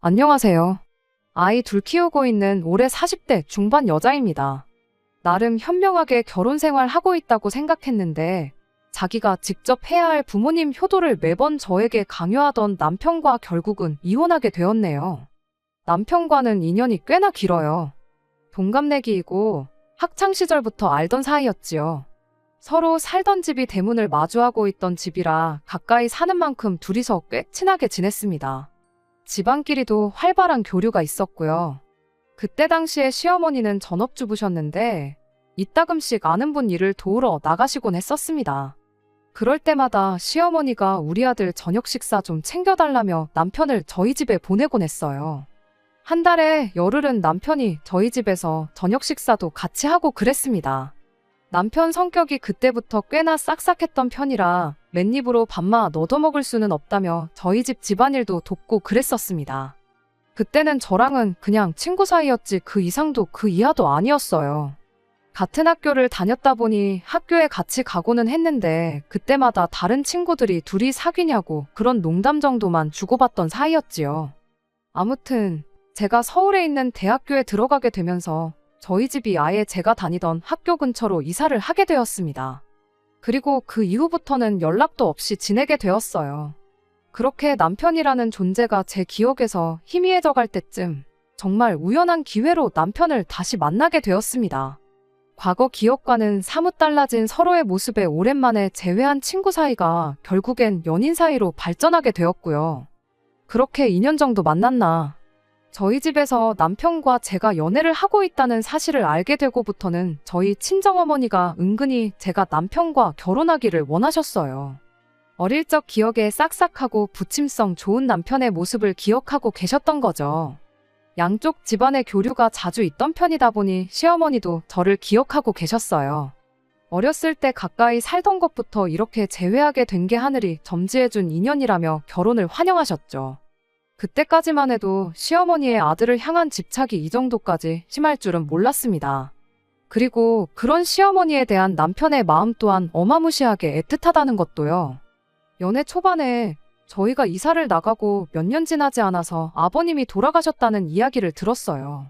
안녕하세요. 아이 둘 키우고 있는 올해 40대 중반 여자입니다. 나름 현명하게 결혼 생활 하고 있다고 생각했는데 자기가 직접 해야 할 부모님 효도를 매번 저에게 강요하던 남편과 결국은 이혼하게 되었네요. 남편과는 인연이 꽤나 길어요. 동갑내기이고 학창 시절부터 알던 사이였지요. 서로 살던 집이 대문을 마주하고 있던 집이라 가까이 사는 만큼 둘이서 꽤 친하게 지냈습니다. 집안끼리도 활발한 교류가 있었고요. 그때 당시에 시어머니는 전업주부셨는데 이따금씩 아는 분 일을 도우러 나가시곤 했었습니다. 그럴 때마다 시어머니가 우리 아들 저녁 식사 좀 챙겨달라며 남편을 저희 집에 보내곤 했어요. 한 달에 열흘은 남편이 저희 집에서 저녁 식사도 같이 하고 그랬습니다. 남편 성격이 그때부터 꽤나 싹싹했던 편이라 맨입으로 밥만 얻어먹을 수는 없다며 저희 집 집안일도 돕고 그랬었습니다. 그때는 저랑은 그냥 친구 사이였지 그 이상도 그 이하도 아니었어요. 같은 학교를 다녔다 보니 학교에 같이 가고는 했는데 그때마다 다른 친구들이 둘이 사귀냐고 그런 농담 정도만 주고받던 사이였지요. 아무튼 제가 서울에 있는 대학교에 들어가게 되면서 저희 집이 아예 제가 다니던 학교 근처로 이사를 하게 되었습니다. 그리고 그 이후부터는 연락도 없이 지내게 되었어요. 그렇게 남편이라는 존재가 제 기억에서 희미해져 갈 때쯤 정말 우연한 기회로 남편을 다시 만나게 되었습니다. 과거 기억과는 사뭇 달라진 서로의 모습에 오랜만에 재회한 친구 사이가 결국엔 연인 사이로 발전하게 되었고요. 그렇게 2년 정도 만났나 저희 집에서 남편과 제가 연애를 하고 있다는 사실을 알게 되고부터는 저희 친정어머니가 은근히 제가 남편과 결혼하기를 원하셨어요. 어릴 적 기억에 싹싹하고 부침성 좋은 남편의 모습을 기억하고 계셨던 거죠. 양쪽 집안의 교류가 자주 있던 편이다 보니 시어머니도 저를 기억하고 계셨어요. 어렸을 때 가까이 살던 것부터 이렇게 재회하게 된 게 하늘이 점지해준 인연이라며 결혼을 환영하셨죠. 그때까지만 해도 시어머니의 아들을 향한 집착이 이 정도까지 심할 줄은 몰랐습니다. 그리고 그런 시어머니에 대한 남편의 마음 또한 어마무시하게 애틋하다는 것도요. 연애 초반에 저희가 이사를 나가고 몇 년 지나지 않아서 아버님이 돌아가셨다는 이야기를 들었어요.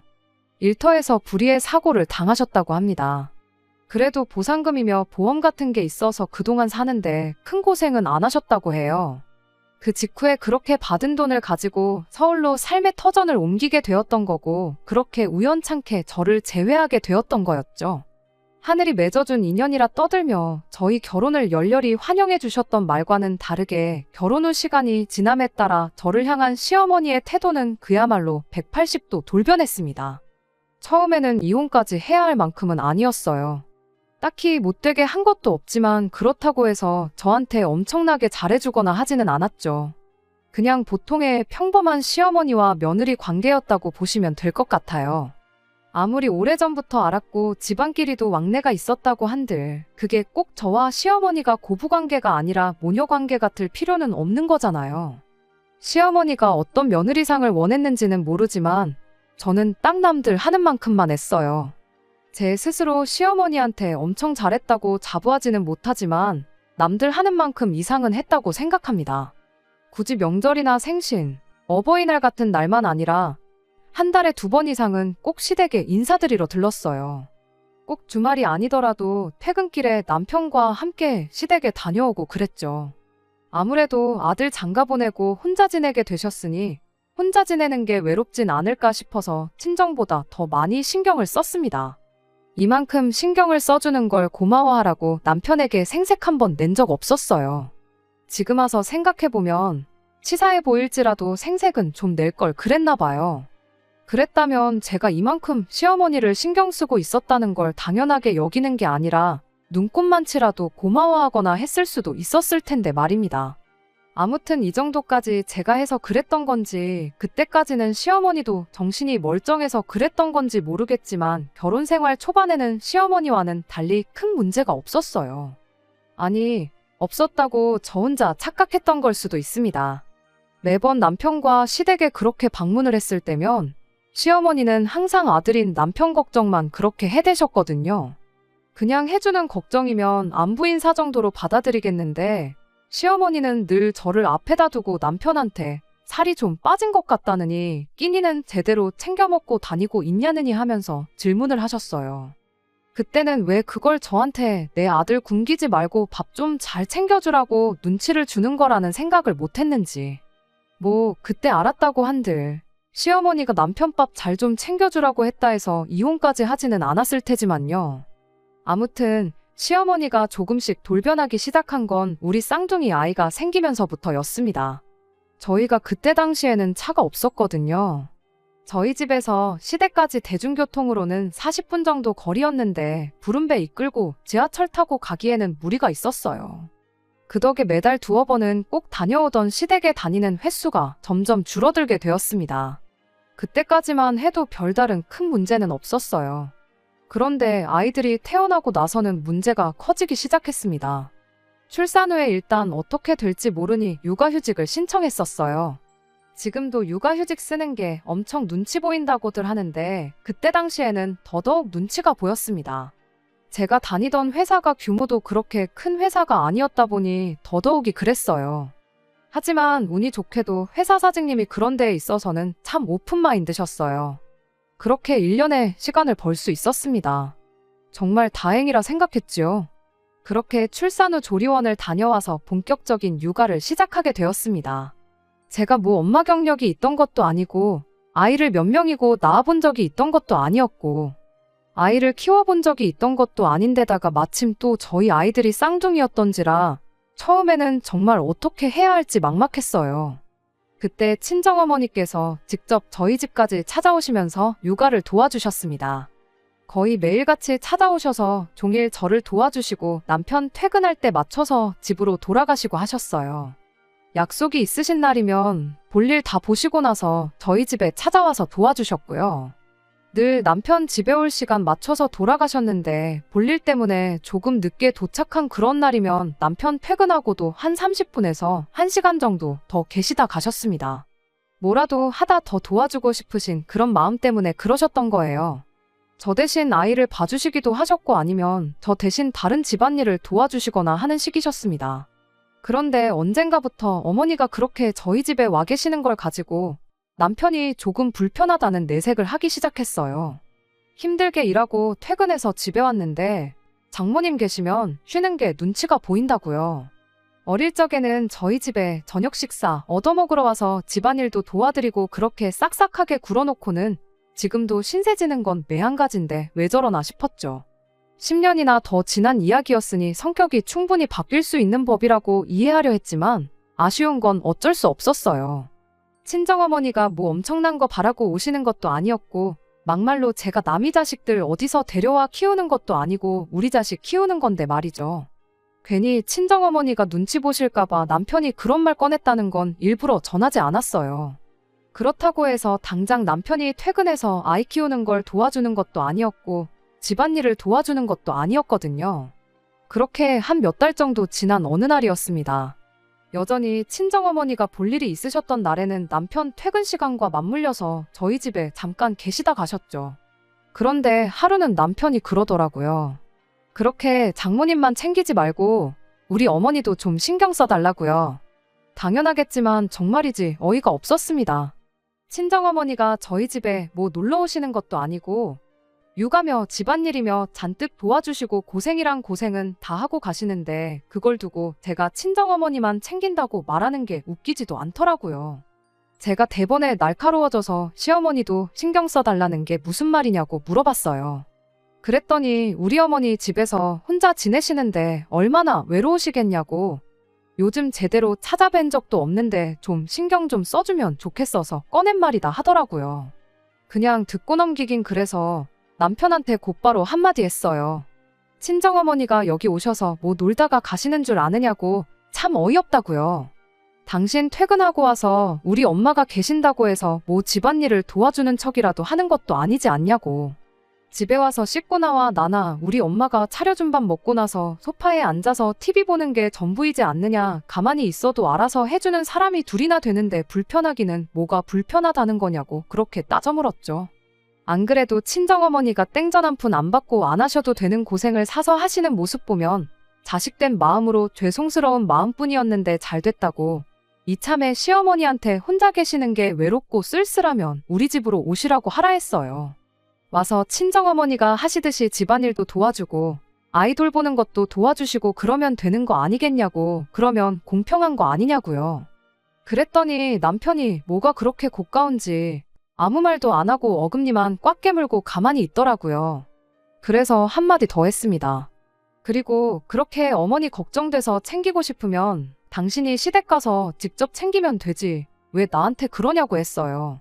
일터에서 불의의 사고를 당하셨다고 합니다. 그래도 보상금이며 보험 같은 게 있어서 그동안 사는데 큰 고생은 안 하셨다고 해요. 그 직후에 그렇게 받은 돈을 가지고 서울로 삶의 터전을 옮기게 되었던 거고 그렇게 우연찮게 저를 재회하게 되었던 거였죠. 하늘이 맺어준 인연이라 떠들며 저희 결혼을 열렬히 환영해 주셨던 말과는 다르게 결혼 후 시간이 지남에 따라 저를 향한 시어머니의 태도는 그야말로 180도 돌변했습니다. 처음에는 이혼까지 해야 할 만큼은 아니었어요. 딱히 못되게 한 것도 없지만 그렇다고 해서 저한테 엄청나게 잘해주거나 하지는 않았죠. 그냥 보통의 평범한 시어머니와 며느리 관계였다고 보시면 될 것 같아요. 아무리 오래전부터 알았고 집안끼리도 왕래가 있었다고 한들 그게 꼭 저와 시어머니가 고부관계가 아니라 모녀관계 같을 필요는 없는 거잖아요. 시어머니가 어떤 며느리상을 원했는지는 모르지만 저는 딱 남들 하는 만큼만 했어요. 제 스스로 시어머니한테 엄청 잘했다고 자부하지는 못하지만 남들 하는 만큼 이상은 했다고 생각합니다. 굳이 명절이나 생신, 어버이날 같은 날만 아니라 한 달에 2번 이상은 꼭 시댁에 인사드리러 들렀어요. 꼭 주말이 아니더라도 퇴근길에 남편과 함께 시댁에 다녀오고 그랬죠. 아무래도 아들 장가 보내고 혼자 지내게 되셨으니 혼자 지내는 게 외롭진 않을까 싶어서 친정보다 더 많이 신경을 썼습니다. 이만큼 신경을 써주는 걸 고마워하라고 남편에게 생색 한 번 낸 적 없었어요. 지금 와서 생각해보면 치사해 보일지라도 생색은 좀 낼 걸 그랬나 봐요. 그랬다면 제가 이만큼 시어머니를 신경 쓰고 있었다는 걸 당연하게 여기는 게 아니라 눈꽃만치라도 고마워하거나 했을 수도 있었을 텐데 말입니다. 아무튼 이 정도까지 제가 해서 그랬던 건지 그때까지는 시어머니도 정신이 멀쩡해서 그랬던 건지 모르겠지만 결혼 생활 초반에는 시어머니와는 달리 큰 문제가 없었어요. 아니, 없었다고 저 혼자 착각했던 걸 수도 있습니다. 매번 남편과 시댁에 그렇게 방문을 했을 때면 시어머니는 항상 아들인 남편 걱정만 그렇게 해대셨거든요. 그냥 해주는 걱정이면 안부인 사 정도로 받아들이겠는데 시어머니는 늘 저를 앞에다 두고 남편한테 살이 좀 빠진 것 같다느니 끼니는 제대로 챙겨 먹고 다니고 있냐느니 하면서 질문을 하셨어요. 그때는 왜 그걸 저한테 내 아들 굶기지 말고 밥 좀 잘 챙겨주라고 눈치를 주는 거라는 생각을 못했는지. 뭐 그때 알았다고 한들 시어머니가 남편 밥 잘 좀 챙겨주라고 했다 해서 이혼까지 하지는 않았을 테지만요. 아무튼 시어머니가 조금씩 돌변하기 시작한 건 우리 쌍둥이 아이가 생기면서부터였습니다. 저희가 그때 당시에는 차가 없었거든요. 저희 집에서 시댁까지 대중교통으로는 40분 정도 거리였는데 부른 배 이끌고 지하철 타고 가기에는 무리가 있었어요. 그 덕에 매달 두어 번은 꼭 다녀오던 시댁에 다니는 횟수가 점점 줄어들게 되었습니다. 그때까지만 해도 별다른 큰 문제는 없었어요. 그런데 아이들이 태어나고 나서는 문제가 커지기 시작했습니다. 출산 후에 일단 어떻게 될지 모르니 육아휴직을 신청했었어요. 지금도 육아휴직 쓰는 게 엄청 눈치 보인다고들 하는데 그때 당시에는 더더욱 눈치가 보였습니다. 제가 다니던 회사가 규모도 그렇게 큰 회사가 아니었다 보니 더더욱이 그랬어요. 하지만 운이 좋게도 회사 사장님이 그런 데에 있어서는 참 오픈마인드셨어요. 그렇게 1년의 시간을 벌 수 있었습니다. 정말 다행이라 생각했지요. 그렇게 출산 후 조리원을 다녀와서 본격적인 육아를 시작하게 되었습니다. 제가 뭐 엄마 경력이 있던 것도 아니고 아이를 몇 명이고 낳아본 적이 있던 것도 아니었고 아이를 키워본 적이 있던 것도 아닌데다가 마침 또 저희 아이들이 쌍둥이였던지라 처음에는 정말 어떻게 해야 할지 막막했어요. 그때 친정어머니께서 직접 저희 집까지 찾아오시면서 육아를 도와주셨습니다. 거의 매일같이 찾아오셔서 종일 저를 도와주시고 남편 퇴근할 때 맞춰서 집으로 돌아가시고 하셨어요. 약속이 있으신 날이면 볼일 다 보시고 나서 저희 집에 찾아와서 도와주셨고요. 늘 남편 집에 올 시간 맞춰서 돌아가셨는데 볼일 때문에 조금 늦게 도착한 그런 날이면 남편 퇴근하고도 한 30분에서 1시간 정도 더 계시다 가셨습니다. 뭐라도 하다 더 도와주고 싶으신 그런 마음 때문에 그러셨던 거예요. 저 대신 아이를 봐주시기도 하셨고 아니면 저 대신 다른 집안일을 도와주시거나 하는 식이셨습니다. 그런데 언젠가부터 어머니가 그렇게 저희 집에 와 계시는 걸 가지고 남편이 조금 불편하다는 내색을 하기 시작했어요. 힘들게 일하고 퇴근해서 집에 왔는데 장모님 계시면 쉬는 게 눈치가 보인다고요. 어릴 적에는 저희 집에 저녁 식사 얻어먹으러 와서 집안일도 도와드리고 그렇게 싹싹하게 굴어놓고는 지금도 신세 지는 건 매한가지인데 왜 저러나 싶었죠. 10년이나 더 지난 이야기였으니 성격이 충분히 바뀔 수 있는 법이라고 이해하려 했지만 아쉬운 건 어쩔 수 없었어요. 친정어머니가 뭐 엄청난 거 바라고 오시는 것도 아니었고 막말로 제가 남이 자식들 어디서 데려와 키우는 것도 아니고 우리 자식 키우는 건데 말이죠. 괜히 친정어머니가 눈치 보실까봐 남편이 그런 말 꺼냈다는 건 일부러 전하지 않았어요. 그렇다고 해서 당장 남편이 퇴근해서 아이 키우는 걸 도와주는 것도 아니었고 집안일을 도와주는 것도 아니었거든요. 그렇게 한 몇 달 정도 지난 어느 날이었습니다. 여전히 친정어머니가 볼 일이 있으셨던 날에는 남편 퇴근 시간과 맞물려서 저희 집에 잠깐 계시다 가셨죠. 그런데 하루는 남편이 그러더라고요. 그렇게 장모님만 챙기지 말고 우리 어머니도 좀 신경 써달라고요. 당연하겠지만 정말이지 어이가 없었습니다. 친정어머니가 저희 집에 뭐 놀러 오시는 것도 아니고 육아며 집안일이며 잔뜩 도와주시고 고생이란 고생은 다 하고 가시는데 그걸 두고 제가 친정어머니만 챙긴다고 말하는 게 웃기지도 않더라고요. 제가 대번에 날카로워져서 시어머니도 신경 써달라는 게 무슨 말이냐고 물어봤어요. 그랬더니 우리 어머니 집에서 혼자 지내시는데 얼마나 외로우시겠냐고 요즘 제대로 찾아뵌 적도 없는데 좀 신경 좀 써주면 좋겠어서 꺼낸 말이다 하더라고요. 그냥 듣고 넘기긴 그래서 남편한테 곧바로 한마디 했어요. 친정어머니가 여기 오셔서 뭐 놀다가 가시는 줄 아느냐고 참 어이없다고요. 당신 퇴근하고 와서 우리 엄마가 계신다고 해서 뭐 집안일을 도와주는 척이라도 하는 것도 아니지 않냐고. 집에 와서 씻고 나와 나나 우리 엄마가 차려준 밥 먹고 나서 소파에 앉아서 TV 보는 게 전부이지 않느냐. 가만히 있어도 알아서 해주는 사람이 둘이나 되는데 불편하기는 뭐가 불편하다는 거냐고 그렇게 따져 물었죠. 안 그래도 친정어머니가 땡전 한 푼 안 받고 안 하셔도 되는 고생을 사서 하시는 모습 보면 자식된 마음으로 죄송스러운 마음뿐이었는데 잘 됐다고 이참에 시어머니한테 혼자 계시는 게 외롭고 쓸쓸하면 우리 집으로 오시라고 하라 했어요. 와서 친정어머니가 하시듯이 집안일도 도와주고 아이 돌보는 것도 도와주시고 그러면 되는 거 아니겠냐고, 그러면 공평한 거 아니냐고요. 그랬더니 남편이 뭐가 그렇게 고가운지 아무 말도 안 하고 어금니만 꽉 깨물고 가만히 있더라고요. 그래서 한마디 더 했습니다. 그리고 그렇게 어머니 걱정돼서 챙기고 싶으면 당신이 시댁 가서 직접 챙기면 되지 왜 나한테 그러냐고 했어요.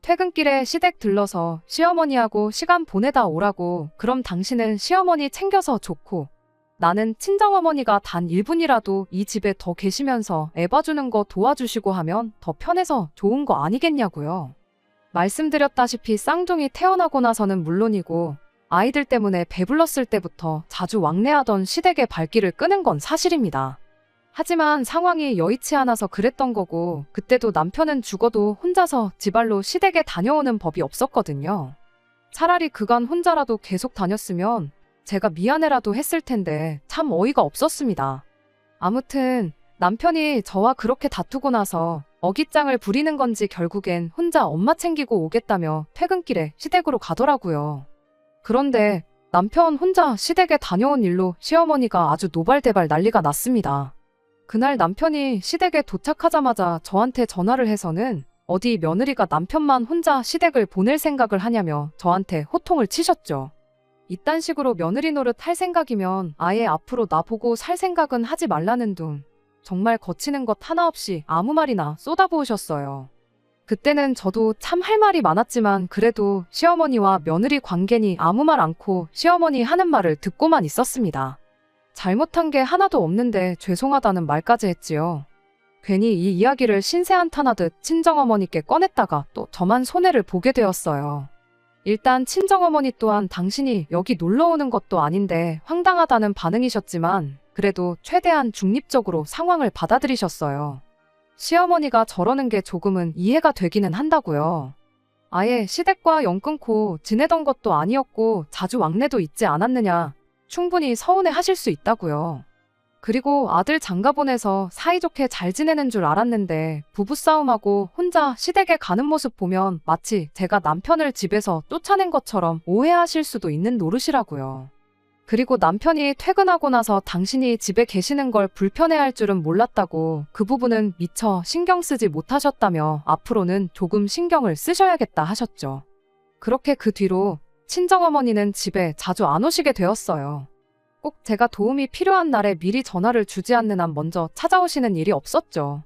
퇴근길에 시댁 들러서 시어머니하고 시간 보내다 오라고, 그럼 당신은 시어머니 챙겨서 좋고 나는 친정어머니가 단 1분이라도 이 집에 더 계시면서 애 봐주는 거 도와주시고 하면 더 편해서 좋은 거 아니겠냐고요. 말씀드렸다시피 쌍둥이 태어나고 나서는 물론이고 아이들 때문에 배불렀을 때부터 자주 왕래하던 시댁의 발길을 끄는 건 사실입니다. 하지만 상황이 여의치 않아서 그랬던 거고, 그때도 남편은 죽어도 혼자서 지발로 시댁에 다녀오는 법이 없었거든요. 차라리 그간 혼자라도 계속 다녔으면 제가 미안해라도 했을 텐데 참 어이가 없었습니다. 아무튼 남편이 저와 그렇게 다투고 나서 어깃장을 부리는 건지 결국엔 혼자 엄마 챙기고 오겠다며 퇴근길에 시댁으로 가더라고요. 그런데 남편 혼자 시댁에 다녀온 일로 시어머니가 아주 노발대발 난리가 났습니다. 그날 남편이 시댁에 도착하자마자 저한테 전화를 해서는 어디 며느리가 남편만 혼자 시댁을 보낼 생각을 하냐며 저한테 호통을 치셨죠. 이딴 식으로 며느리 노릇 할 생각이면 아예 앞으로 나보고 살 생각은 하지 말라는 둥, 정말 거치는 것 하나 없이 아무 말이나 쏟아부으셨어요. 그때는 저도 참 할 말이 많았지만 그래도 시어머니와 며느리 관계니 아무 말 않고 시어머니 하는 말을 듣고만 있었습니다. 잘못한 게 하나도 없는데 죄송하다는 말까지 했지요. 괜히 이 이야기를 신세한탄하듯 친정어머니께 꺼냈다가 또 저만 손해를 보게 되었어요. 일단 친정어머니 또한 당신이 여기 놀러 오는 것도 아닌데 황당하다는 반응이셨지만 그래도 최대한 중립적으로 상황을 받아들이셨어요. 시어머니가 저러는 게 조금은 이해가 되기는 한다고요. 아예 시댁과 연 끊고 지내던 것도 아니었고 자주 왕래도 있지 않았느냐, 충분히 서운해 하실 수 있다고요. 그리고 아들 장가 보내서 사이좋게 잘 지내는 줄 알았는데 부부싸움하고 혼자 시댁에 가는 모습 보면 마치 제가 남편을 집에서 쫓아낸 것처럼 오해하실 수도 있는 노릇이라고요. 그리고 남편이 퇴근하고 나서 당신이 집에 계시는 걸 불편해할 줄은 몰랐다고, 그 부분은 미처 신경 쓰지 못하셨다며 앞으로는 조금 신경을 쓰셔야겠다 하셨죠. 그렇게 그 뒤로 친정어머니는 집에 자주 안 오시게 되었어요. 꼭 제가 도움이 필요한 날에 미리 전화를 주지 않는 한 먼저 찾아오시는 일이 없었죠.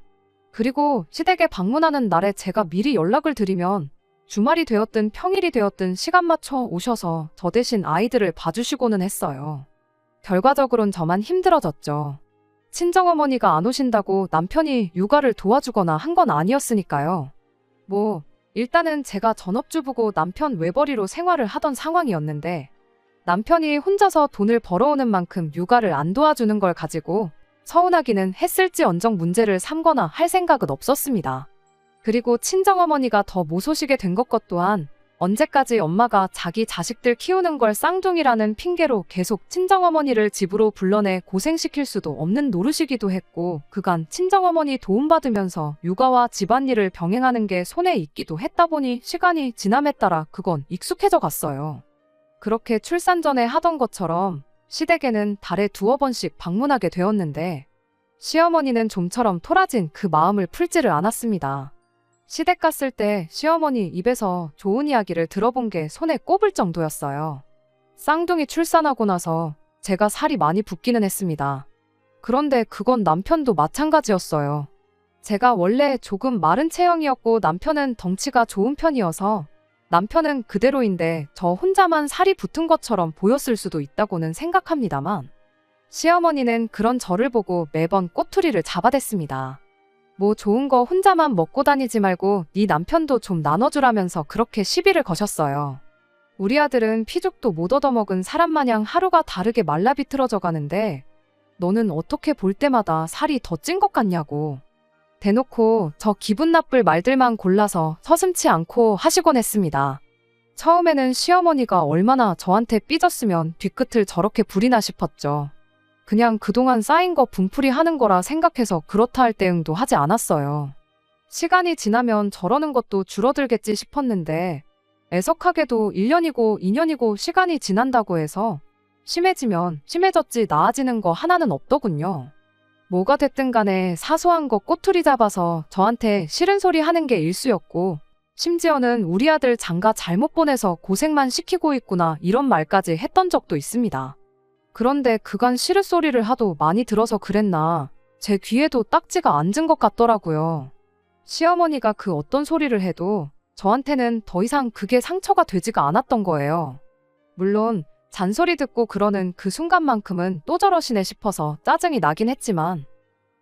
그리고 시댁에 방문하는 날에 제가 미리 연락을 드리면 주말이 되었든 평일이 되었든 시간 맞춰 오셔서 저 대신 아이들을 봐주시고는 했어요. 결과적으론 저만 힘들어졌죠. 친정어머니가 안 오신다고 남편이 육아를 도와주거나 한 건 아니었으니까요. 일단은 제가 전업주부고 남편 외벌이로 생활을 하던 상황이었는데 남편이 혼자서 돈을 벌어오는 만큼 육아를 안 도와주는 걸 가지고 서운하기는 했을지언정 문제를 삼거나 할 생각은 없었습니다. 그리고 친정어머니가 더 모소시게 된 것 또한 언제까지 엄마가 자기 자식들 키우는 걸 쌍둥이라는 핑계로 계속 친정어머니를 집으로 불러내 고생시킬 수도 없는 노릇이기도 했고, 그간 친정어머니 도움받으면서 육아와 집안일을 병행하는 게 손에 익기도 했다 보니 시간이 지남에 따라 그건 익숙해져 갔어요. 그렇게 출산 전에 하던 것처럼 시댁에는 달에 2-3번씩 방문하게 되었는데 시어머니는 좀처럼 토라진 그 마음을 풀지를 않았습니다. 시댁 갔을 때 시어머니 입에서 좋은 이야기를 들어본 게 손에 꼽을 정도였어요. 쌍둥이 출산하고 나서 제가 살이 많이 붓기는 했습니다. 그런데 그건 남편도 마찬가지였어요. 제가 원래 조금 마른 체형이었고 남편은 덩치가 좋은 편이어서 남편은 그대로인데 저 혼자만 살이 붙은 것처럼 보였을 수도 있다고는 생각합니다만 시어머니는 그런 저를 보고 매번 꼬투리를 잡아댔습니다. 좋은 거 혼자만 먹고 다니지 말고 네 남편도 좀 나눠주라면서 그렇게 시비를 거셨어요. 우리 아들은 피죽도 못 얻어먹은 사람 마냥 하루가 다르게 말라 비틀어져 가는데 너는 어떻게 볼 때마다 살이 더 찐 것 같냐고. 대놓고 저 기분 나쁠 말들만 골라서 서슴지 않고 하시곤 했습니다. 처음에는 시어머니가 얼마나 저한테 삐졌으면 뒤끝을 저렇게 부리나 싶었죠. 그냥 그동안 쌓인 거 분풀이 하는 거라 생각해서 그렇다 할 대응도 하지 않았어요. 시간이 지나면 저러는 것도 줄어들겠지 싶었는데 애석하게도 1년이고 2년이고 시간이 지난다고 해서 심해지면 심해졌지 나아지는 거 하나는 없더군요. 뭐가 됐든 간에 사소한 거 꼬투리 잡아서 저한테 싫은 소리 하는 게 일쑤였고 심지어는 우리 아들 장가 잘못 보내서 고생만 시키고 있구나 이런 말까지 했던 적도 있습니다. 그런데 그간 싫은 소리를 하도 많이 들어서 그랬나 제 귀에도 딱지가 앉은 것 같더라고요. 시어머니가 그 어떤 소리를 해도 저한테는 더 이상 그게 상처가 되지가 않았던 거예요. 물론 잔소리 듣고 그러는 그 순간만큼은 또 저러시네 싶어서 짜증이 나긴 했지만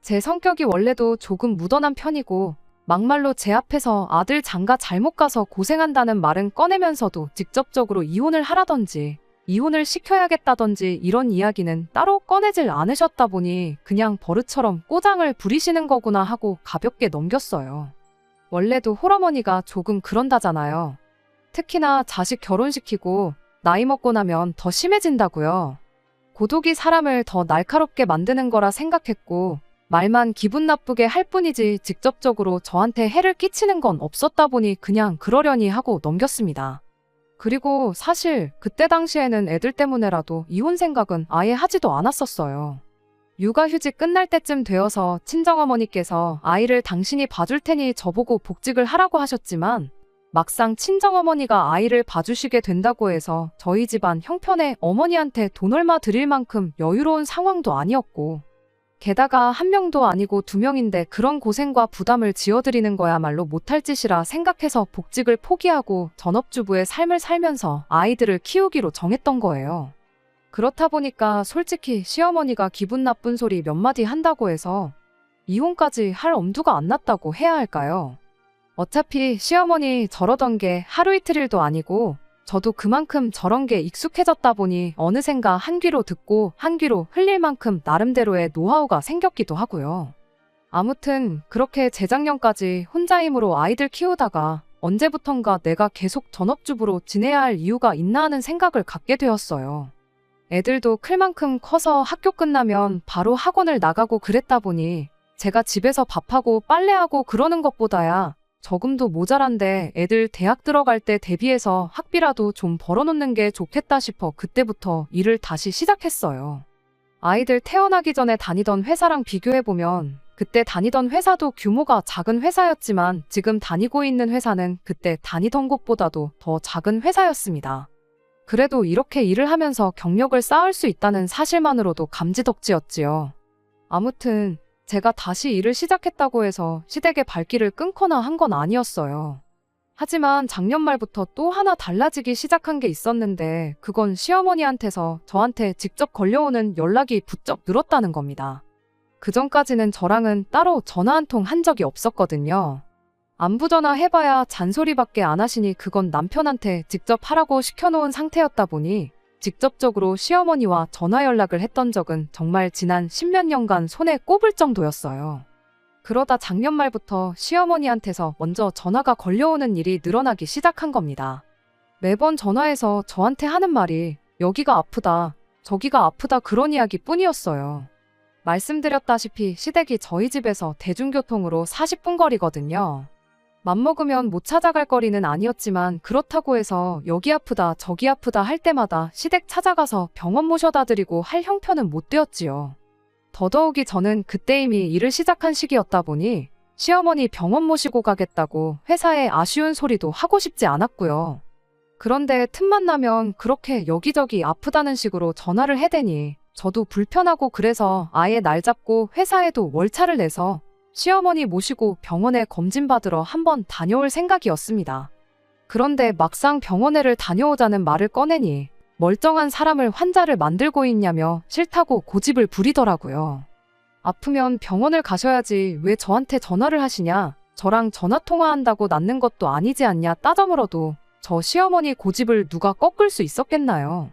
제 성격이 원래도 조금 무던한 편이고 막말로 제 앞에서 아들 장가 잘못 가서 고생한다는 말은 꺼내면서도 직접적으로 이혼을 하라던지 이혼을 시켜야겠다던지 이런 이야기는 따로 꺼내질 않으셨다 보니 그냥 버릇처럼 꼬장을 부리시는 거구나 하고 가볍게 넘겼어요. 원래도 홀어머니가 조금 그런다잖아요. 특히나 자식 결혼시키고 나이 먹고 나면 더 심해진다고요. 고독이 사람을 더 날카롭게 만드는 거라 생각했고 말만 기분 나쁘게 할 뿐이지 직접적으로 저한테 해를 끼치는 건 없었다 보니 그냥 그러려니 하고 넘겼습니다. 그리고 사실 그때 당시에는 애들 때문에라도 이혼 생각은 아예 하지도 않았었어요. 육아휴직 끝날 때쯤 되어서 친정어머니께서 아이를 당신이 봐줄 테니 저보고 복직을 하라고 하셨지만 막상 친정어머니가 아이를 봐주시게 된다고 해서 저희 집안 형편에 어머니한테 돈 얼마 드릴 만큼 여유로운 상황도 아니었고 게다가 한 명도 아니고 두 명인데 그런 고생과 부담을 지어드리는 거야말로 못할 짓이라 생각해서 복직을 포기하고 전업주부의 삶을 살면서 아이들을 키우기로 정했던 거예요. 그렇다 보니까 솔직히 시어머니가 기분 나쁜 소리 몇 마디 한다고 해서 이혼까지 할 엄두가 안 났다고 해야 할까요? 어차피 시어머니 저러던 게 하루 이틀일도 아니고 저도 그만큼 저런 게 익숙해졌다 보니 어느샌가 한 귀로 듣고 한 귀로 흘릴 만큼 나름대로의 노하우가 생겼기도 하고요. 아무튼 그렇게 재작년까지 혼자 힘으로 아이들 키우다가 언제부턴가 내가 계속 전업주부로 지내야 할 이유가 있나 하는 생각을 갖게 되었어요. 애들도 클 만큼 커서 학교 끝나면 바로 학원을 나가고 그랬다 보니 제가 집에서 밥하고 빨래하고 그러는 것보다야 저금도 모자란데 애들 대학 들어갈 때 대비해서 학비라도 좀 벌어놓는 게 좋겠다 싶어 그때부터 일을 다시 시작했어요. 아이들 태어나기 전에 다니던 회사랑 비교해보면 그때 다니던 회사도 규모가 작은 회사였지만 지금 다니고 있는 회사는 그때 다니던 곳보다도 더 작은 회사였습니다. 그래도 이렇게 일을 하면서 경력을 쌓을 수 있다는 사실만으로도 감지덕지였지요. 아무튼 제가 다시 일을 시작했다고 해서 시댁의 발길을 끊거나 한 건 아니었어요. 하지만 작년 말부터 또 하나 달라지기 시작한 게 있었는데 그건 시어머니한테서 저한테 직접 걸려오는 연락이 부쩍 늘었다는 겁니다. 그전까지는 저랑은 따로 전화 한 통 한 적이 없었거든요. 안부 전화 해봐야 잔소리밖에 안 하시니 그건 남편한테 직접 하라고 시켜놓은 상태였다 보니 직접적으로 시어머니와 전화 연락을 했던 적은 정말 지난 10몇 년간 손에 꼽을 정도였어요. 그러다 작년 말부터 시어머니한테서 먼저 전화가 걸려오는 일이 늘어나기 시작한 겁니다. 매번 전화해서 저한테 하는 말이 여기가 아프다, 저기가 아프다 그런 이야기 뿐이었어요. 말씀드렸다시피 시댁이 저희 집에서 대중교통으로 40분 거리거든요. 맘먹으면 못 찾아갈 거리는 아니었지만 그렇다고 해서 여기 아프다 저기 아프다 할 때마다 시댁 찾아가서 병원 모셔다 드리고 할 형편은 못 되었지요. 더더욱이 저는 그때 이미 일을 시작한 시기였다 보니 시어머니 병원 모시고 가겠다고 회사에 아쉬운 소리도 하고 싶지 않았고요. 그런데 틈만 나면 그렇게 여기저기 아프다는 식으로 전화를 해대니 저도 불편하고 그래서 아예 날 잡고 회사에도 월차를 내서 시어머니 모시고 병원에 검진받으러 한번 다녀올 생각이었습니다. 그런데 막상 병원에를 다녀오자는 말을 꺼내니 멀쩡한 사람을 환자를 만들고 있냐며 싫다고 고집을 부리더라고요. 아프면 병원을 가셔야지 왜 저한테 전화를 하시냐, 저랑 전화통화한다고 낫는 것도 아니지 않냐 따져 물어도 저 시어머니 고집을 누가 꺾을 수 있었겠나요.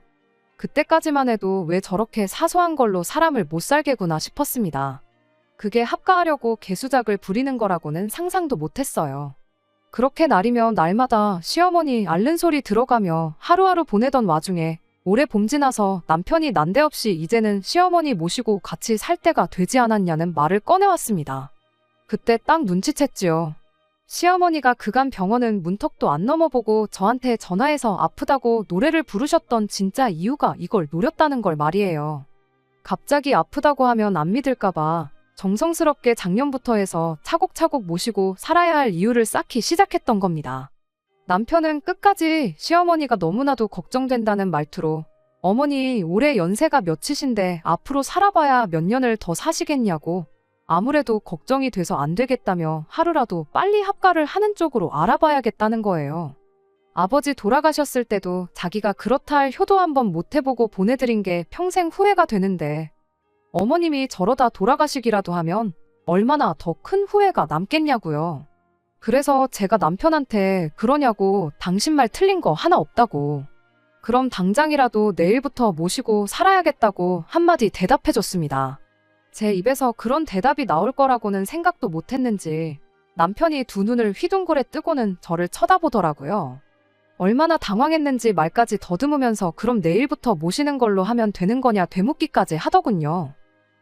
그때까지만 해도 왜 저렇게 사소한 걸로 사람을 못 살게구나 싶었습니다. 그게 합가하려고 개수작을 부리는 거라고는 상상도 못했어요. 그렇게 날이면 날마다 시어머니 앓는 소리 들어가며 하루하루 보내던 와중에 올해 봄 지나서 남편이 난데없이 이제는 시어머니 모시고 같이 살 때가 되지 않았냐는 말을 꺼내왔습니다. 그때 딱 눈치챘지요. 시어머니가 그간 병원은 문턱도 안 넘어보고 저한테 전화해서 아프다고 노래를 부르셨던 진짜 이유가 이걸 노렸다는 걸 말이에요. 갑자기 아프다고 하면 안 믿을까봐 정성스럽게 작년부터 해서 차곡차곡 모시고 살아야 할 이유를 쌓기 시작했던 겁니다. 남편은 끝까지 시어머니가 너무나도 걱정된다는 말투로 어머니 올해 연세가 몇이신데 앞으로 살아봐야 몇 년을 더 사시겠냐고 아무래도 걱정이 돼서 안 되겠다며 하루라도 빨리 합가를 하는 쪽으로 알아봐야겠다는 거예요. 아버지 돌아가셨을 때도 자기가 그렇다 할 효도 한번 못 해보고 보내드린 게 평생 후회가 되는데 어머님이 저러다 돌아가시기라도 하면 얼마나 더 큰 후회가 남겠냐고요. 그래서 제가 남편한테 그러냐고 당신 말 틀린 거 하나 없다고. 그럼 당장이라도 내일부터 모시고 살아야겠다고 한마디 대답해줬습니다. 제 입에서 그런 대답이 나올 거라고는 생각도 못했는지 남편이 두 눈을 휘둥그레 뜨고는 저를 쳐다보더라고요. 얼마나 당황했는지 말까지 더듬으면서 그럼 내일부터 모시는 걸로 하면 되는 거냐 되묻기까지 하더군요.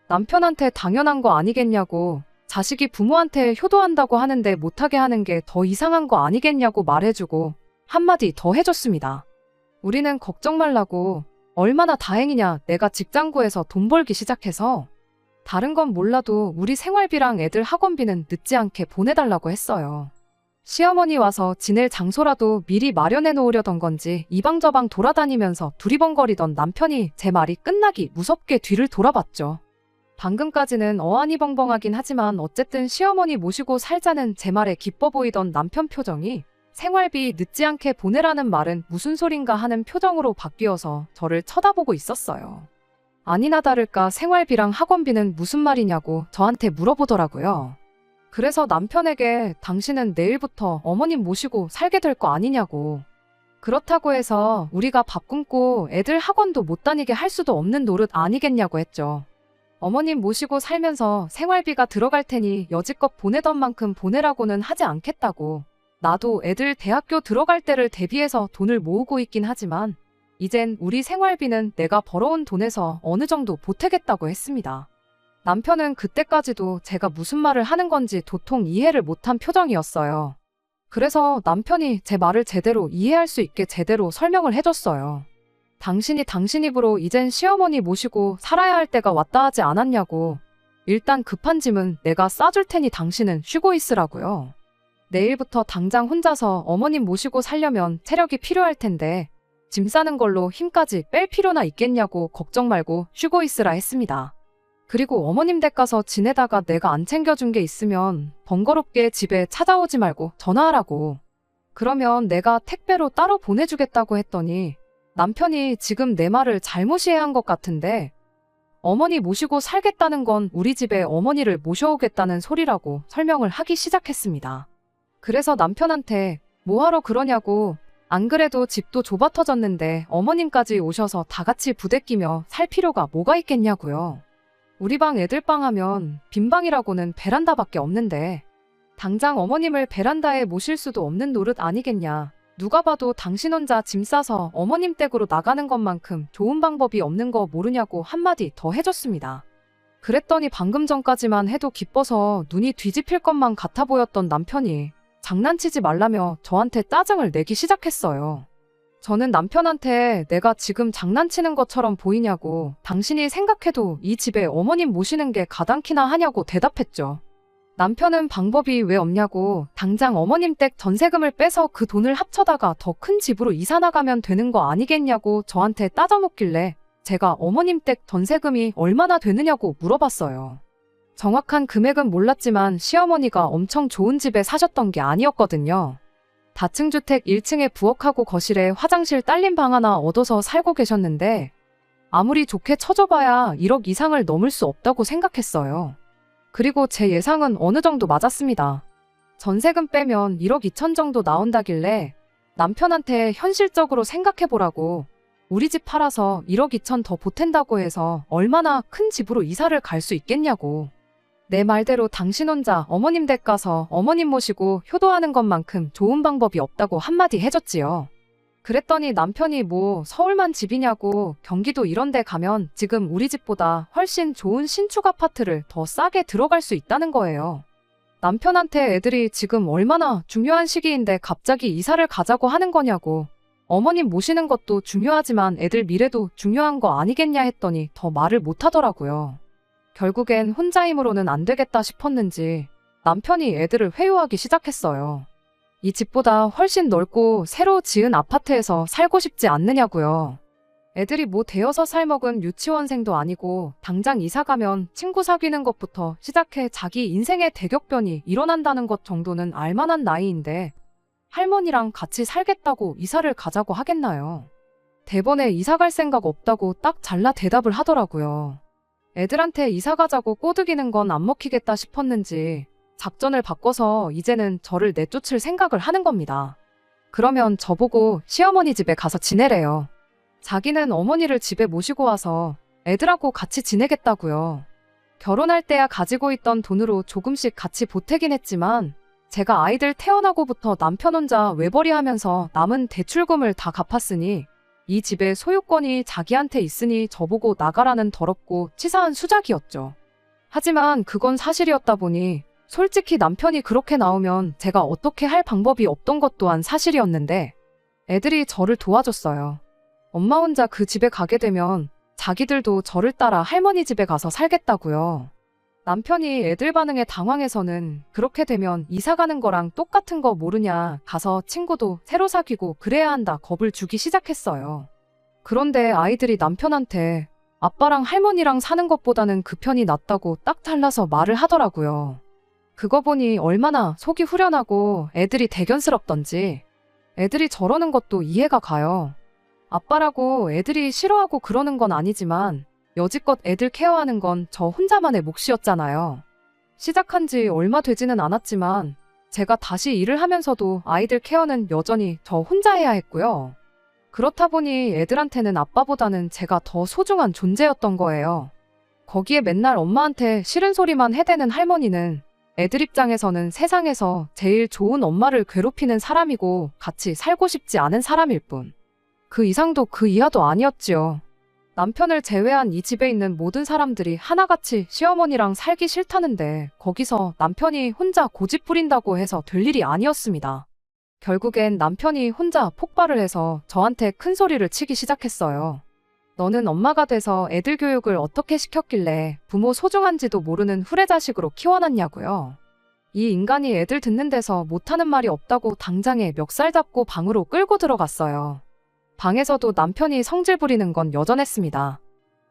남편한테 당연한 거 아니겠냐고 자식이 부모한테 효도한다고 하는데 못하게 하는 게 더 이상한 거 아니겠냐고 말해주고 한마디 더 해줬습니다. 우리는 걱정 말라고 얼마나 다행이냐 내가 직장 구해서 돈 벌기 시작해서 다른 건 몰라도 우리 생활비랑 애들 학원비는 늦지 않게 보내달라고 했어요. 시어머니 와서 지낼 장소라도 미리 마련해 놓으려던 건지 이방저방 돌아다니면서 두리번거리던 남편이 제 말이 끝나기 무섭게 뒤를 돌아봤죠. 방금까지는 어안이 벙벙하긴 하지만 어쨌든 시어머니 모시고 살자는 제 말에 기뻐 보이던 남편 표정이 생활비 늦지 않게 보내라는 말은 무슨 소린가 하는 표정으로 바뀌어서 저를 쳐다보고 있었어요. 아니나 다를까 생활비랑 학원비는 무슨 말이냐고 저한테 물어보더라고요. 그래서 남편에게 당신은 내일부터 어머님 모시고 살게 될 거 아니냐고. 그렇다고 해서 우리가 밥 굶고 애들 학원도 못 다니게 할 수도 없는 노릇 아니겠냐고 했죠. 어머님 모시고 살면서 생활비가 들어갈 테니 여지껏 보내던 만큼 보내라고는 하지 않겠다고. 나도 애들 대학교 들어갈 때를 대비해서 돈을 모으고 있긴 하지만 이젠 우리 생활비는 내가 벌어온 돈에서 어느 정도 보태겠다고 했습니다. 남편은 그때까지도 제가 무슨 말을 하는 건지 도통 이해를 못한 표정이었어요. 그래서 남편이 제 말을 제대로 이해할 수 있게 제대로 설명을 해줬어요. 당신이 당신 입으로 이젠 시어머니 모시고 살아야 할 때가 왔다 하지 않았냐고. 일단 급한 짐은 내가 싸줄 테니 당신은 쉬고 있으라고요. 내일부터 당장 혼자서 어머님 모시고 살려면 체력이 필요할 텐데 짐 싸는 걸로 힘까지 뺄 필요나 있겠냐고 걱정 말고 쉬고 있으라 했습니다. 그리고 어머님 댁 가서 지내다가 내가 안 챙겨준 게 있으면 번거롭게 집에 찾아오지 말고 전화하라고. 그러면 내가 택배로 따로 보내주겠다고 했더니 남편이 지금 내 말을 잘못 이해한 것 같은데 어머니 모시고 살겠다는 건 우리 집에 어머니를 모셔오겠다는 소리라고 설명을 하기 시작했습니다. 그래서 남편한테 뭐하러 그러냐고 안 그래도 집도 좁아 터졌는데 어머님까지 오셔서 다 같이 부대끼며 살 필요가 뭐가 있겠냐고요. 우리 방 애들 방 하면 빈 방이라고는 베란다밖에 없는데 당장 어머님을 베란다에 모실 수도 없는 노릇 아니겠냐. 누가 봐도 당신 혼자 짐 싸서 어머님 댁으로 나가는 것만큼 좋은 방법이 없는 거 모르냐고 한마디 더 해줬습니다. 그랬더니 방금 전까지만 해도 기뻐서 눈이 뒤집힐 것만 같아 보였던 남편이 장난치지 말라며 저한테 짜증을 내기 시작했어요. 저는 남편한테 내가 지금 장난치는 것처럼 보이냐고 당신이 생각해도 이 집에 어머님 모시는 게 가당키나 하냐고 대답했죠. 남편은 방법이 왜 없냐고 당장 어머님 댁 전세금을 빼서 그 돈을 합쳐다가 더 큰 집으로 이사 나가면 되는 거 아니겠냐고 저한테 따져묻길래 제가 어머님 댁 전세금이 얼마나 되느냐고 물어봤어요. 정확한 금액은 몰랐지만 시어머니가 엄청 좋은 집에 사셨던 게 아니었거든요. 다층주택 1층에 부엌하고 거실에 화장실 딸린 방 하나 얻어서 살고 계셨는데 아무리 좋게 쳐줘봐야 1억 이상을 넘을 수 없다고 생각했어요. 그리고 제 예상은 어느 정도 맞았습니다. 전세금 빼면 1억 2천 정도 나온다길래 남편한테 현실적으로 생각해보라고 우리 집 팔아서 1억 2천 더 보탠다고 해서 얼마나 큰 집으로 이사를 갈 수 있겠냐고. 내 말대로 당신 혼자 어머님 댁 가서 어머님 모시고 효도하는 것만큼 좋은 방법이 없다고 한마디 해줬지요. 그랬더니 남편이 뭐 서울만 집이냐고 경기도 이런 데 가면 지금 우리 집보다 훨씬 좋은 신축 아파트를 더 싸게 들어갈 수 있다는 거예요. 남편한테 애들이 지금 얼마나 중요한 시기인데 갑자기 이사를 가자고 하는 거냐고. 어머님 모시는 것도 중요하지만 애들 미래도 중요한 거 아니겠냐 했더니 더 말을 못 하더라고요. 결국엔 혼자 힘으로는 안 되겠다 싶었는지 남편이 애들을 회유하기 시작했어요. 이 집보다 훨씬 넓고 새로 지은 아파트에서 살고 싶지 않느냐고요. 애들이 뭐 되어서 살먹은 유치원생도 아니고 당장 이사 가면 친구 사귀는 것부터 시작해 자기 인생의 대격변이 일어난다는 것 정도는 알만한 나이인데 할머니랑 같이 살겠다고 이사를 가자고 하겠나요? 대번에 이사 갈 생각 없다고 딱 잘라 대답을 하더라고요. 애들한테 이사 가자고 꼬드기는 건 안 먹히겠다 싶었는지 작전을 바꿔서 이제는 저를 내쫓을 생각을 하는 겁니다. 그러면 저보고 시어머니 집에 가서 지내래요. 자기는 어머니를 집에 모시고 와서 애들하고 같이 지내겠다고요. 결혼할 때야 가지고 있던 돈으로 조금씩 같이 보태긴 했지만 제가 아이들 태어나고부터 남편 혼자 외벌이하면서 남은 대출금을 다 갚았으니 이 집의 소유권이 자기한테 있으니 저보고 나가라는 더럽고 치사한 수작이었죠. 하지만 그건 사실이었다 보니 솔직히 남편이 그렇게 나오면 제가 어떻게 할 방법이 없던 것 또한 사실이었는데 애들이 저를 도와줬어요. 엄마 혼자 그 집에 가게 되면 자기들도 저를 따라 할머니 집에 가서 살겠다고요. 남편이 애들 반응에 당황해서는 그렇게 되면 이사 가는 거랑 똑같은 거 모르냐, 가서 친구도 새로 사귀고 그래야 한다 겁을 주기 시작했어요. 그런데 아이들이 남편한테 아빠랑 할머니랑 사는 것보다는 그 편이 낫다고 딱 잘라서 말을 하더라고요. 그거 보니 얼마나 속이 후련하고 애들이 대견스럽던지. 애들이 저러는 것도 이해가 가요. 아빠라고 애들이 싫어하고 그러는 건 아니지만 여지껏 애들 케어하는 건 저 혼자만의 몫이었잖아요. 시작한 지 얼마 되지는 않았지만 제가 다시 일을 하면서도 아이들 케어는 여전히 저 혼자 해야 했고요. 그렇다 보니 애들한테는 아빠보다는 제가 더 소중한 존재였던 거예요. 거기에 맨날 엄마한테 싫은 소리만 해대는 할머니는 애들 입장에서는 세상에서 제일 좋은 엄마를 괴롭히는 사람이고 같이 살고 싶지 않은 사람일 뿐. 그 이상도 그 이하도 아니었지요. 남편을 제외한 이 집에 있는 모든 사람들이 하나같이 시어머니랑 살기 싫다는데 거기서 남편이 혼자 고집 부린다고 해서 될 일이 아니었습니다. 결국엔 남편이 혼자 폭발을 해서 저한테 큰 소리를 치기 시작했어요. 너는 엄마가 돼서 애들 교육을 어떻게 시켰길래 부모 소중한지도 모르는 후레자식으로 키워놨냐고요. 이 인간이 애들 듣는 데서 못하는 말이 없다고 당장에 멱살 잡고 방으로 끌고 들어갔어요. 방에서도 남편이 성질 부리는 건 여전했습니다.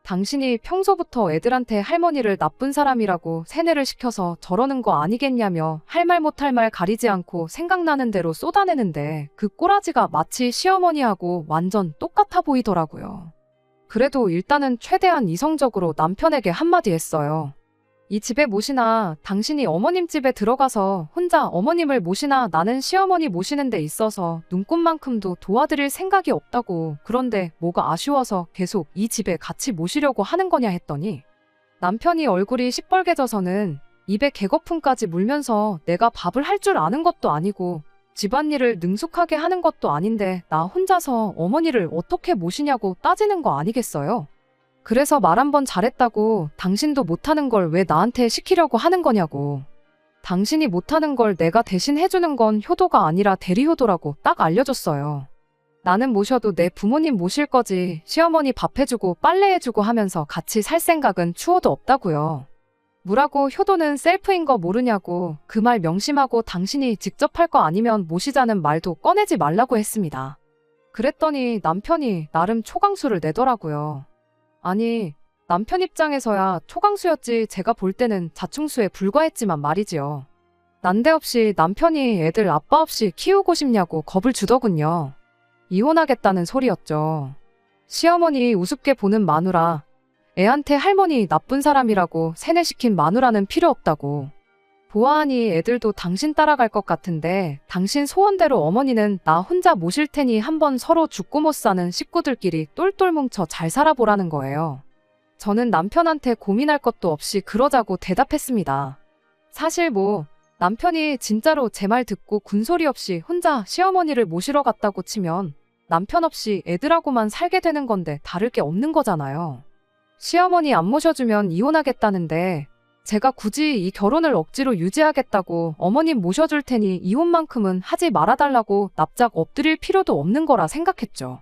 당신이 평소부터 애들한테 할머니를 나쁜 사람이라고 세뇌를 시켜서 저러는 거 아니겠냐며 할 말 못할 말 가리지 않고 생각나는 대로 쏟아내는데 그 꼬라지가 마치 시어머니하고 완전 똑같아 보이더라고요. 그래도 일단은 최대한 이성적으로 남편에게 한마디 했어요. 이 집에 모시나 당신이 어머님 집에 들어가서 혼자 어머님을 모시나 나는 시어머니 모시는 데 있어서 눈꼽만큼도 도와드릴 생각이 없다고. 그런데 뭐가 아쉬워서 계속 이 집에 같이 모시려고 하는 거냐 했더니 남편이 얼굴이 시뻘개져서는 입에 개거품까지 물면서 내가 밥을 할 줄 아는 것도 아니고 집안일을 능숙하게 하는 것도 아닌데 나 혼자서 어머니를 어떻게 모시냐고 따지는 거 아니겠어요? 그래서 말 한 번 잘했다고 당신도 못하는 걸 왜 나한테 시키려고 하는 거냐고. 당신이 못하는 걸 내가 대신 해주는 건 효도가 아니라 대리효도라고 딱 알려줬어요. 나는 모셔도 내 부모님 모실 거지 시어머니 밥 해주고 빨래 해주고 하면서 같이 살 생각은 추워도 없다고요. 뭐라고 효도는 셀프인 거 모르냐고 그 말 명심하고 당신이 직접 할 거 아니면 모시자는 말도 꺼내지 말라고 했습니다. 그랬더니 남편이 나름 초강수를 내더라고요. 아니, 남편 입장에서야 초강수였지 제가 볼 때는 자충수에 불과했지만 말이지요. 난데없이 남편이 애들 아빠 없이 키우고 싶냐고 겁을 주더군요. 이혼하겠다는 소리였죠. 시어머니 우습게 보는 마누라, 애한테 할머니 나쁜 사람이라고 세뇌시킨 마누라는 필요 없다고. 보아하니 애들도 당신 따라갈 것 같은데 당신 소원대로 어머니는 나 혼자 모실 테니 한번 서로 죽고 못 사는 식구들끼리 똘똘 뭉쳐 잘 살아보라는 거예요. 저는 남편한테 고민할 것도 없이 그러자고 대답했습니다. 사실 뭐 남편이 진짜로 제 말 듣고 군소리 없이 혼자 시어머니를 모시러 갔다고 치면 남편 없이 애들하고만 살게 되는 건데 다를 게 없는 거잖아요. 시어머니 안 모셔주면 이혼하겠다는데 제가 굳이 이 결혼을 억지로 유지하겠다고 어머님 모셔줄 테니 이혼만큼은 하지 말아달라고 납작 엎드릴 필요도 없는 거라 생각했죠.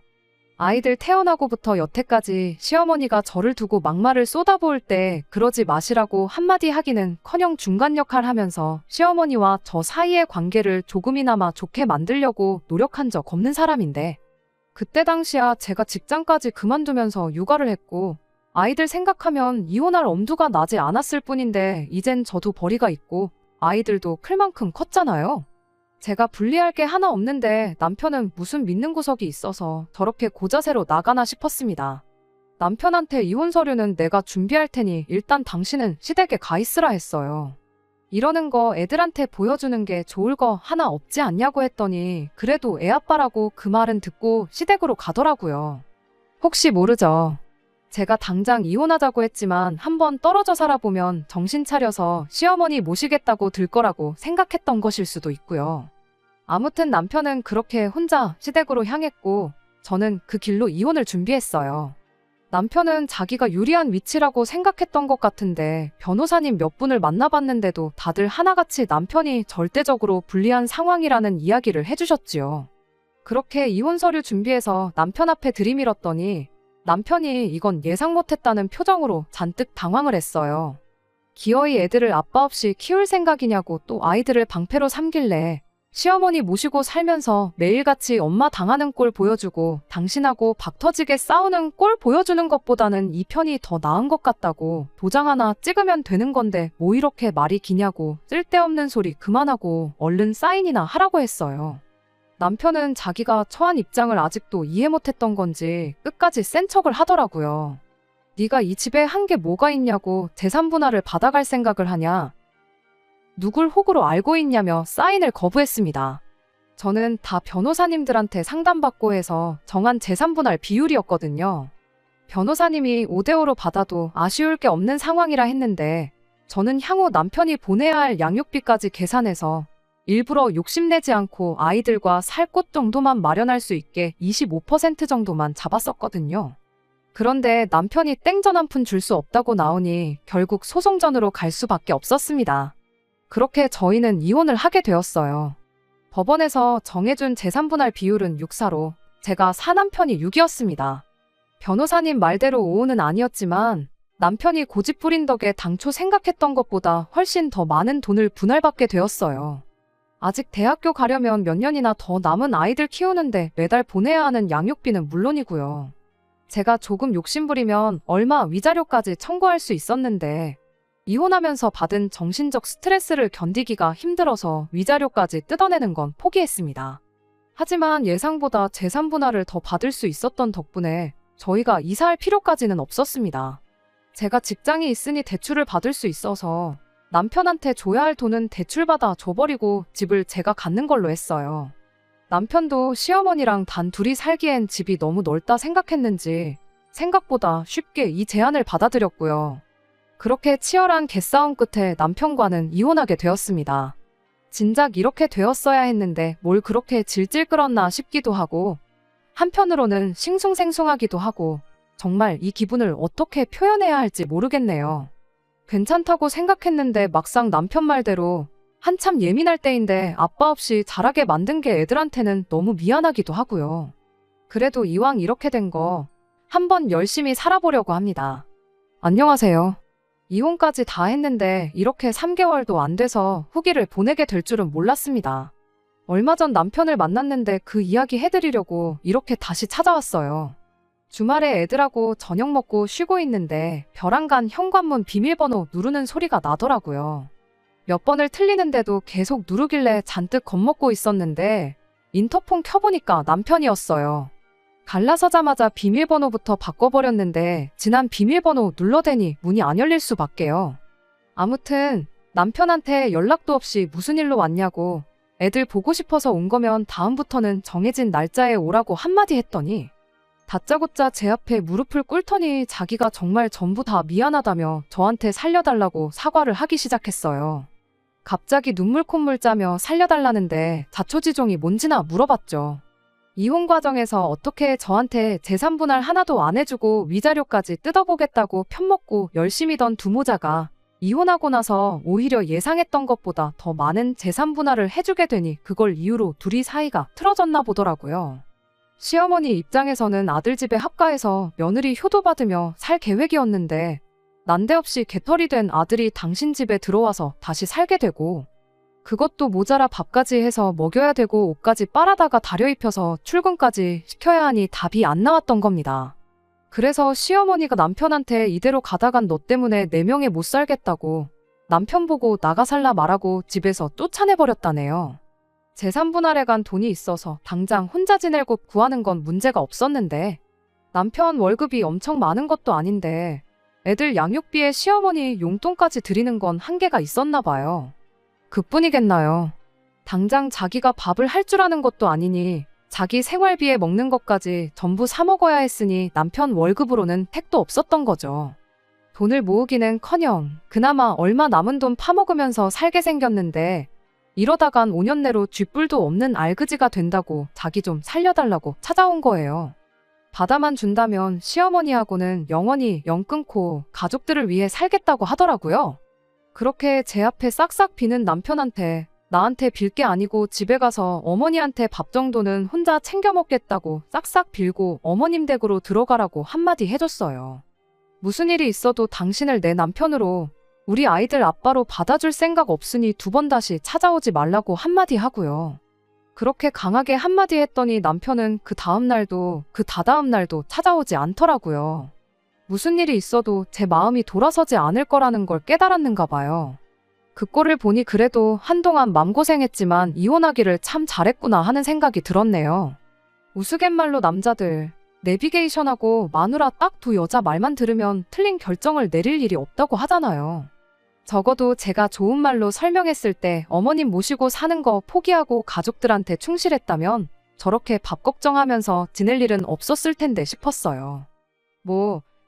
아이들 태어나고부터 여태까지 시어머니가 저를 두고 막말을 쏟아부을 때 그러지 마시라고 한마디 하기는커녕 중간 역할 하면서 시어머니와 저 사이의 관계를 조금이나마 좋게 만들려고 노력한 적 없는 사람인데 그때 당시야 제가 직장까지 그만두면서 육아를 했고 아이들 생각하면 이혼할 엄두가 나지 않았을 뿐인데 이젠 저도 벌이가 있고 아이들도 클 만큼 컸잖아요. 제가 불리할 게 하나 없는데 남편은 무슨 믿는 구석이 있어서 저렇게 고자세로 나가나 싶었습니다. 남편한테 이혼 서류는 내가 준비할 테니 일단 당신은 시댁에 가 있으라 했어요. 이러는 거 애들한테 보여주는 게 좋을 거 하나 없지 않냐고 했더니 그래도 애 아빠라고 그 말은 듣고 시댁으로 가더라고요. 혹시 모르죠. 제가 당장 이혼하자고 했지만 한번 떨어져 살아보면 정신 차려서 시어머니 모시겠다고 들 거라고 생각했던 것일 수도 있고요. 아무튼 남편은 그렇게 혼자 시댁으로 향했고 저는 그 길로 이혼을 준비했어요. 남편은 자기가 유리한 위치라고 생각했던 것 같은데 변호사님 몇 분을 만나봤는데도 다들 하나같이 남편이 절대적으로 불리한 상황이라는 이야기를 해주셨지요. 그렇게 이혼 서류 준비해서 남편 앞에 들이밀었더니 남편이 이건 예상 못했다는 표정으로 잔뜩 당황을 했어요. 기어이 애들을 아빠 없이 키울 생각이냐고 또 아이들을 방패로 삼길래 시어머니 모시고 살면서 매일같이 엄마 당하는 꼴 보여주고 당신하고 박 터지게 싸우는 꼴 보여주는 것보다는 이 편이 더 나은 것 같다고 도장 하나 찍으면 되는 건데 뭐 이렇게 말이 기냐고 쓸데없는 소리 그만하고 얼른 사인이나 하라고 했어요. 남편은 자기가 처한 입장을 아직도 이해 못했던 건지 끝까지 센 척을 하더라고요. 네가 이 집에 한 게 뭐가 있냐고 재산 분할을 받아갈 생각을 하냐. 누굴 혹으로 알고 있냐며 사인을 거부했습니다. 저는 다 변호사님들한테 상담받고 해서 정한 재산 분할 비율이었거든요. 변호사님이 5대5로 받아도 아쉬울 게 없는 상황이라 했는데 저는 향후 남편이 보내야 할 양육비까지 계산해서 일부러 욕심내지 않고 아이들과 살 곳 정도만 마련할 수 있게 25% 정도만 잡았었거든요. 그런데 남편이 땡전 한 푼 줄 수 없다고 나오니 결국 소송전으로 갈 수밖에 없었습니다. 그렇게 저희는 이혼을 하게 되었어요. 법원에서 정해준 재산분할 비율은 6:4로 제가 4남편이 6이었습니다. 변호사님 말대로 5는 아니었지만 남편이 고집 부린 덕에 당초 생각했던 것보다 훨씬 더 많은 돈을 분할받게 되었어요. 아직 대학교 가려면 몇 년이나 더 남은 아이들 키우는데 매달 보내야 하는 양육비는 물론이고요. 제가 조금 욕심부리면 얼마 위자료까지 청구할 수 있었는데 이혼하면서 받은 정신적 스트레스를 견디기가 힘들어서 위자료까지 뜯어내는 건 포기했습니다. 하지만 예상보다 재산 분할을 더 받을 수 있었던 덕분에 저희가 이사할 필요까지는 없었습니다. 제가 직장이 있으니 대출을 받을 수 있어서 남편한테 줘야 할 돈은 대출받아 줘버리고 집을 제가 갖는 걸로 했어요. 남편도 시어머니랑 단 둘이 살기엔 집이 너무 넓다 생각했는지 생각보다 쉽게 이 제안을 받아들였고요. 그렇게 치열한 개싸움 끝에 남편과는 이혼하게 되었습니다. 진작 이렇게 되었어야 했는데 뭘 그렇게 질질 끌었나 싶기도 하고 한편으로는 싱숭생숭하기도 하고 정말 이 기분을 어떻게 표현해야 할지 모르겠네요. 괜찮다고 생각했는데 막상 남편 말대로 한참 예민할 때인데 아빠 없이 자라게 만든 게 애들한테는 너무 미안하기도 하고요. 그래도 이왕 이렇게 된 거 한번 열심히 살아보려고 합니다. 안녕하세요. 이혼까지 다 했는데 이렇게 3개월도 안 돼서 후기를 보내게 될 줄은 몰랐습니다. 얼마 전 남편을 만났는데 그 이야기 해드리려고 이렇게 다시 찾아왔어요. 주말에 애들하고 저녁 먹고 쉬고 있는데 벼랑간 현관문 비밀번호 누르는 소리가 나더라고요. 몇 번을 틀리는데도 계속 누르길래 잔뜩 겁먹고 있었는데 인터폰 켜보니까 남편이었어요. 갈라서자마자 비밀번호부터 바꿔버렸는데 지난 비밀번호 눌러대니 문이 안 열릴 수밖에요. 아무튼 남편한테 연락도 없이 무슨 일로 왔냐고 애들 보고 싶어서 온 거면 다음부터는 정해진 날짜에 오라고 한마디 했더니 다짜고짜 제 앞에 무릎을 꿇더니 자기가 정말 전부 다 미안하다며 저한테 살려달라고 사과를 하기 시작했어요. 갑자기 눈물 콧물 짜며 살려달라는데 자초지종이 뭔지나 물어봤죠. 이혼 과정에서 어떻게 저한테 재산 분할 하나도 안 해주고 위자료까지 뜯어보겠다고 편먹고 열심히 던 두 모자가 이혼하고 나서 오히려 예상했던 것보다 더 많은 재산 분할을 해주게 되니 그걸 이유로 둘이 사이가 틀어졌나 보더라고요. 시어머니 입장에서는 아들 집에 합가해서 며느리 효도 받으며 살 계획이었는데 난데없이 개털이 된 아들이 당신 집에 들어와서 다시 살게 되고 그것도 모자라 밥까지 해서 먹여야 되고 옷까지 빨아다가 다려 입혀서 출근까지 시켜야 하니 답이 안 나왔던 겁니다. 그래서 시어머니가 남편한테 이대로 가다간 너 때문에 내 명예 못 살겠다고 남편 보고 나가 살라 말하고 집에서 쫓아내버렸다네요. 재산 분할에 간 돈이 있어서 당장 혼자 지낼 곳 구하는 건 문제가 없었는데 남편 월급이 엄청 많은 것도 아닌데 애들 양육비에 시어머니 용돈까지 드리는 건 한계가 있었나 봐요. 그뿐이겠나요. 당장 자기가 밥을 할 줄 아는 것도 아니니 자기 생활비에 먹는 것까지 전부 사 먹어야 했으니 남편 월급으로는 택도 없었던 거죠. 돈을 모으기는커녕 그나마 얼마 남은 돈 파먹으면서 살게 생겼는데 이러다간 5년 내로 쥐뿔도 없는 알그지가 된다고 자기 좀 살려달라고 찾아온 거예요. 받아만 준다면 시어머니하고는 영원히 연 끊고 가족들을 위해 살겠다고 하더라고요. 그렇게 제 앞에 싹싹 비는 남편한테 나한테 빌 게 아니고 집에 가서 어머니한테 밥 정도는 혼자 챙겨 먹겠다고 싹싹 빌고 어머님 댁으로 들어가라고 한마디 해줬어요. 무슨 일이 있어도 당신을 내 남편으로 우리 아이들 아빠로 받아줄 생각 없으니 두 번 다시 찾아오지 말라고 한마디 하고요. 그렇게 강하게 한마디 했더니 남편은 그 다음 날도 그 다다음 날도 찾아오지 않더라고요. 무슨 일이 있어도 제 마음이 돌아서지 않을 거라는 걸 깨달았는가 봐요. 그 꼴을 보니 그래도 한동안 맘고생했지만 이혼하기를 참 잘했구나 하는 생각이 들었네요. 우스갯말로 남자들 내비게이션하고 마누라 딱 두 여자 말만 들으면 틀린 결정을 내릴 일이 없다고 하잖아요. 적어도 제가 좋은 말로 설명했을 때 어머님 모시고 사는 거 포기하고 가족들한테 충실했다면 저렇게 밥 걱정하면서 지낼 일은 없었을 텐데 싶었어요.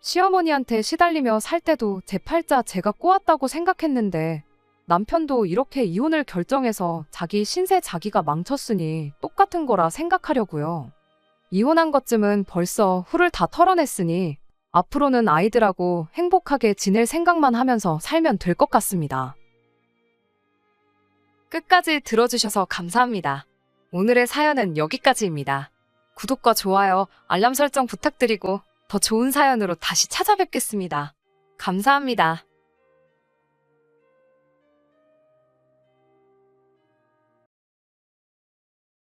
시어머니한테 시달리며 살 때도 제 팔자 제가 꼬았다고 생각했는데 남편도 이렇게 이혼을 결정해서 자기 신세 자기가 망쳤으니 똑같은 거라 생각하려고요. 이혼한 것쯤은 벌써 후를 다 털어냈으니 앞으로는 아이들하고 행복하게 지낼 생각만 하면서 살면 될 것 같습니다. 끝까지 들어주셔서 감사합니다. 오늘의 사연은 여기까지입니다. 구독과 좋아요, 알람 설정 부탁드리고 더 좋은 사연으로 다시 찾아뵙겠습니다. 감사합니다.